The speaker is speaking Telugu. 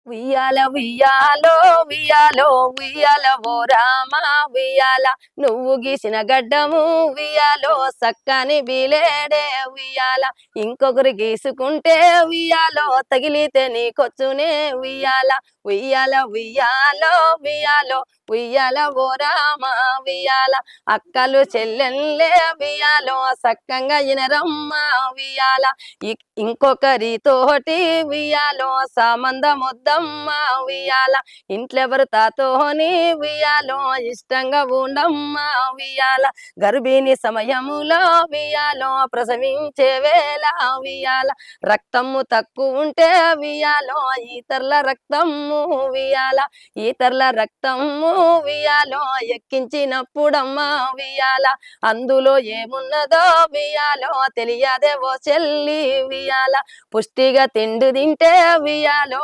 ఉయ్యాల ఉయ్యాలో ఉయ్యాలో ఉయ్యాల ఓ రామ ఉయ్యాల నువ్వు గీసిన గడ్డము ఉయ్యాలో సక్కని బిలేడే ఉయ్యాల ఇంకొకరు గీసుకుంటే ఉయ్యాలో తగిలితే నీకొచ్చునే ఉయ్యాల ఉయ్యాల ఉయ్యాలో ఉయ్యాలో ఉయ్యాల ఓ రామ ఉయ్యాల అక్కలు చెల్లెళ్ళే ఉయ్యాలో సక్కంగా ఇనరమ్మ ఉయ్యాల ఇంకొకరితోటి ఉయ్యాలో సంబంధం వద్దమ్మ ఉయ్యాల ఇంట్లెవరు తాతోని ఉయ్యాలో ఇష్టంగా ఉండమ్మ ఉయ్యాల గర్భిణి సమయములో ఉయ్యాలో ప్రసవించే వేళ ఉయ్యాల రక్తము తక్కువ ఉంటే ఉయ్యాలో ఈతర్ల రక్తము ఉయ్యాల ఈతర్ల రక్తము ఉయ్యాలో ఎక్కించినప్పుడమ్మ ఉయ్యాల అందులో ఏమున్నదో ఉయ్యాలో తెలియదే ఓ చెల్లి ఉయ్యాల పుష్టిగా తిండి తింటే ఉయ్యాలో